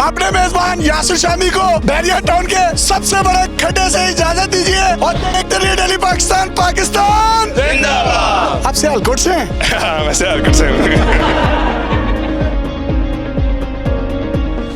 अपने मेजबान यासिर शामी को बैरिया टाउन के सबसे बड़े खड्डे से इजाजत दीजिए और देखते रहिए डेली पाकिस्तान। पाकिस्तान जिंदाबाद। आप सियालकोट से हैं? मैं सियालकोट से हूँ।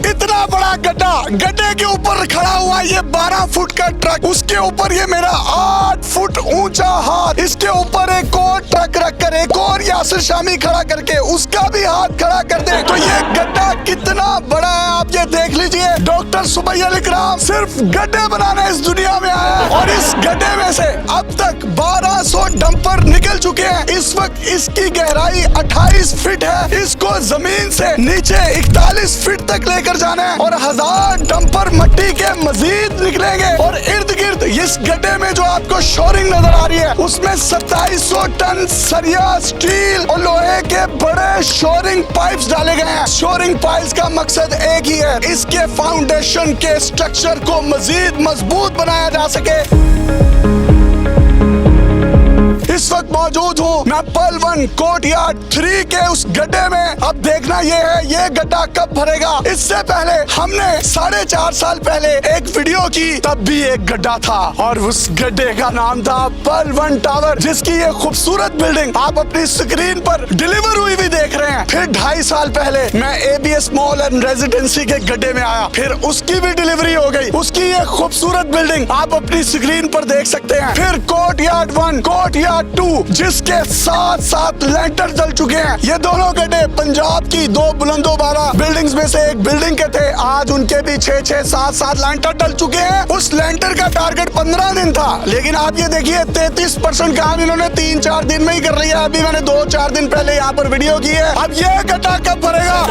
इतना बड़ा गड्ढा, गड्ढे के ऊपर खड़ा हुआ ये 12 फुट का ट्रक, उसके ऊपर ये मेरा 8 फुट ऊंचा हाथ, इसके ऊपर एक और ट्रक रखकर एक और यासिर शामी खड़ा करके उसका भी हाथ खड़ा कर दे तो ये गड्ढा कितना बड़ा है आप ये देख लीजिए। डॉक्टर सुबैह अल इकराम सिर्फ गड्ढे बनाने इस दुनिया में आया है और इस गड्ढे में से अब तक 1200 डंपर निकल चुके हैं। इस वक्त इसकी गहराई 28 फीट है, इसको जमीन से नीचे 41 फीट तक लेकर जाना है और 1000 डंपर मिट्टी के मजीद निकलेंगे और इर्द गिर्द इस गड्ढे में जो आपको शोरिंग नजर आ रही है उसमें 2700 टन सरिया, स्टील और लोहे के बड़े शोरिंग पाइप्स डाले गए हैं। शोरिंग पाइप्स का मकसद एक ही है, इसके फाउंडेशन के स्ट्रक्चर को मजीद मजबूत बनाया जा सके। इस वक्त मौजूद हूँ मैं पल-1 कोर्टयार्ड 3 के उस गड्ढे में। अब देखना ये है ये गड्ढा कब भरेगा। इससे पहले हमने 4.5 साल पहले एक वीडियो की, तब भी एक गड्ढा था और उस गड्ढे का नाम था पल-1 टावर, जिसकी ये खूबसूरत बिल्डिंग आप अपनी स्क्रीन पर डिलीवर हुई भी देख रहे हैं। फिर 2.5 साल पहले मैं ABS मॉल एंड रेजिडेंसी के गड्ढे में आया, फिर उसकी भी डिलीवरी हो गई। उसकी ये खूबसूरत बिल्डिंग आप अपनी स्क्रीन पर देख सकते हैं। फिर कोर्टयार्ड 1, कोर्टयार्ड 2, जिसके साथ साथ लेंटर डल चुके हैं। ये दोनों गड्ढे पंजाब की 2 बुलंदोबारा बिल्डिंग्स में से एक बिल्डिंग के थे। आज उनके भी 6-6, 7-7 लेंटर डल चुके हैं। उस लेंटर का टारगेट 15 दिन था, लेकिन आप ये देखिए 33% काम इन्होंने 3-4 दिन में ही कर लिया। अभी मैंने 2-4 दिन पहले यहाँ पर वीडियो की है। अब ये गड्ढा कब भरेगा?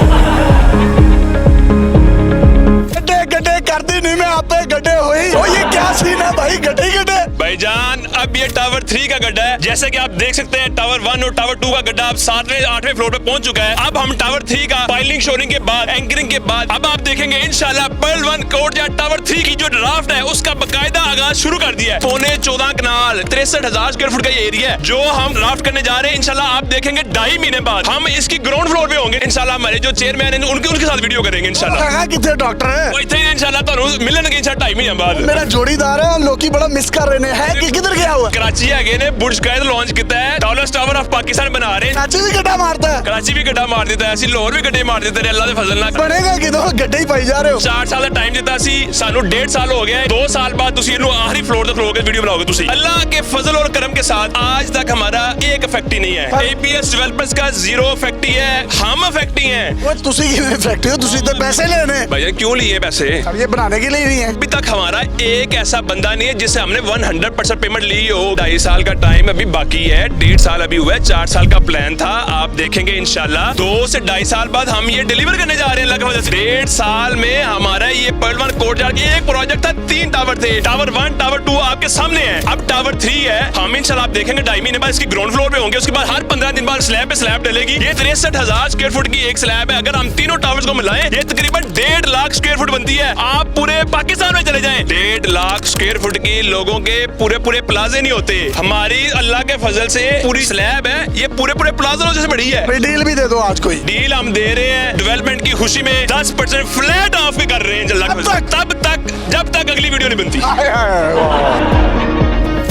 गड्ढे कर दी नहीं मैं आप पे गड्ढे हुई। तो ये क्या सीन है भाई, गड्ढे गड्ढे? भाईजान अब ये टावर 3 का गड्ढा है। जैसे कि आप देख सकते हैं टावर 1 और टावर 2 का गड्ढा अब 7वें 8वें फ्लोर पे पहुंच चुका है। अब हम टावर 3 का पाइलिंग शोरिंग के बाद, एंकरिंग के बाद अब आप देखेंगे इंशाल्लाह पल-1 कोर्टयार्ड टावर 3 की जो ड्राफ्ट है उसका बकायदा आगाज शुरू कर दिया है। 14.25 कनाल 63,000 स्क्वायर फुट का ये एरिया है जो हम ड्राफ्ट करने जा रहे हैं। इंशाल्लाह आप देखेंगे 2.5 महीने बाद हम इसकी ग्राउंड फ्लोर पे होंगे। इंशाल्लाह हमारे जो चेयरमैन है उनके साथ वीडियो करेंगे इंशाल्लाह। कितने डॉक्टर है इंशाल्लाह तो मिलने 2.5 महीने बाद। मेरा जोड़ीदार है, लोग बड़ा मिस कर रहे हैं कि किधर गया हुआ? कराची आगे ने बुर्ज कायद लॉन्च किया है, टॉलेस्ट टावर ऑफ पाकिस्तान बना रहे हैं। कराची भी गड्ढा मारता है, कराची भी गड्ढा मार देता है, ऐसी लाहौर भी गड्ढे मार देते हैं। अल्लाह दे फजल नाल बनेगा कि गड्ढे ही पाई जा रहे हो। 4 साल का टाइम दिता सी, सानू 1.5 साल हो गया है। 2 साल बाद तुसी इनु आखिरी फ्लोर तक लोगे वीडियो बनाओगे तुसी। अल्लाह के फजल और करम के साथ आज तक हमारा एक इफेक्ट नहीं है। APS डेवलपर्स का 0 इफेक्ट है, हम इफेक्ट है। वो तुसी की इफेक्ट है, तुसी तो पैसे लेने। भैया क्यों लिए पैसे? अब ये बनाने के लिए नहीं है। अभी तक हमारा एक ऐसा बंदा नहीं है जिससे हमने 100% पेमेंट ली हो। 2.5 साल का टाइम अभी बाकी है, 1.5 साल अभी हुआ है, 4 साल का प्लान था। आप देखेंगे इंशाल्लाह 2 से 2.5 साल बाद हम ये डिलीवर करने जा रहे हैं। अल्लाह की वजह से 1.5 साल में हमारा ये पल-1 कोर्टयार्ड एक प्रोजेक्ट था, 3 टावर थे। टावर 1 टावर 2 आपके सामने है, अब टावर 3 है। हम इंशाल्लाह आप देखेंगे 2.5 महीने बाद इसकी ग्राउंड फ्लोर पे होंगे। उसके बाद हर 15 दिन बाद स्लैब पे स्लैब डलेगी। ये 63,000 स्क्वायर फुट की एक स्लैब है। अगर हम तीनों टावर्स को मिलाएं ये तकरीबन 1.5 लाख स्क्वायर फुट बनती है। आप पूरे पाकिस्तान में चले जाएं 1.5 लाख स्क्वायर फुट की लोगों के पूरे प्लाजे नहीं होते। हमारी अल्लाह के फजल से पूरी स्लैब है, ये पूरे प्लाजा जैसे बड़ी है। डील भी दे दो आज कोई। डील हम दे रहे हैं डेवलपमेंट की खुशी में 10% फ्लैट ऑफ भी कर रहे हैं तब तक जब तक अगली वीडियो नहीं बनती।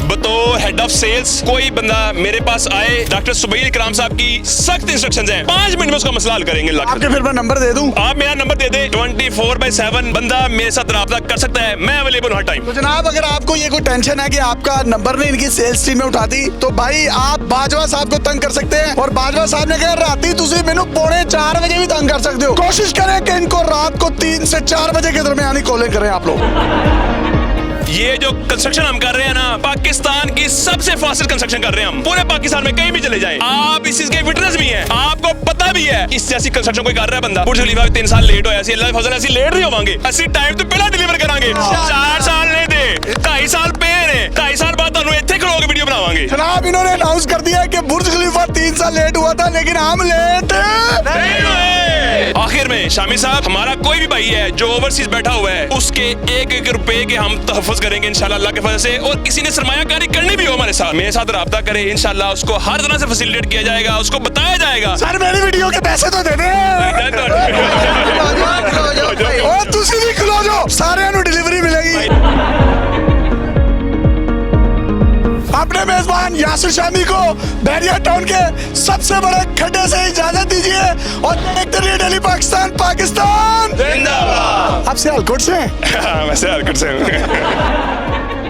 बतौर हेड ऑफ सेल्स कोई बंदा मेरे पास आए, डॉक्टर सुबैह अल इकराम साहब की सख्त इंस्ट्रक्शंस हैं, 5 मिनट में उसका मसला हल करेंगे। आपके फिर मैं नंबर दे दूं? आप मेरा नंबर दे दें, 24/7 बंदा मेरे साथ राब्ता कर सकता है, मैं अवेलेबल हूं हर टाइम। तो जनाब अगर आपको ये कोई टेंशन है कि आपका नंबर नहीं इनकी सेल्स टीम में उठाती तो भाई आप बाजवा साहब को तंग कर सकते हैं। और बाजवा साहब ने कहा राती तुसी मेनू 3:45 बजे भी तंग कर सकते हो। कोशिश करें कि इनको रात को 3 से 4 बजे के दरमियान ही कॉलिंग करें आप लोग। ये जो कंस्ट्रक्शन हम कर रहे हैं ना, पाकिस्तान की सबसे फास्टेस्ट कंस्ट्रक्शन कर रहे हैं हम। पूरे पाकिस्तान में कहीं भी चले जाएं, आप इस चीज के विटनेस भी हैं, आपको पता भी है इस जैसी कंस्ट्रक्शन कोई कर रहा है बंदा। बुर्ज खलीफा 3 साल लेट होया सी, अल्लाह की फजल ऐसी लेट नहीं होवांगे, असली टाइम तो पहला डिलीवर करांगे। 4 साल नहीं दे, 2.5 साल पे ने, 2.5 साल बाद ਤੁਹਾਨੂੰ ਇੱਥੇ खड़ो के वीडियो बनावांगे। जनाब इन्होंने अनाउंस कर दिया है कि बुर्ज खलीफा 3 साल लेट हुआ था, लेकिन हम लेट नहीं हुए। आखिर में शामी साहब, हमारा कोई भी भाई है जो ओवरसीज बैठा हुआ है उसके 1-1 रुपए के हम तहफ़्फ़ुज़ करेंगे इंशाल्लाह अल्लाह के फजल से। और किसी ने सरमायाकारी करनी भी हो हमारे साथ, मेरे साथ राब्ता करे, इंशाल्लाह उसको हर तरह से फैसिलिटेट किया जाएगा, उसको बताया जाएगा। सर मेरी वीडियो के पैसे तो दे दे। सारे नु डिलीवरी मिलेगी। अपने मेजबान यासिर शामी को बैरिया टाउन के सबसे बड़े खड्डे से इजाजत दीजिए और देखते रहिए डेली पाकिस्तान। पाकिस्तान जिंदाबाद। आप सियालकोट से हैं? हाँ, मैं सियालकोट से हूँ।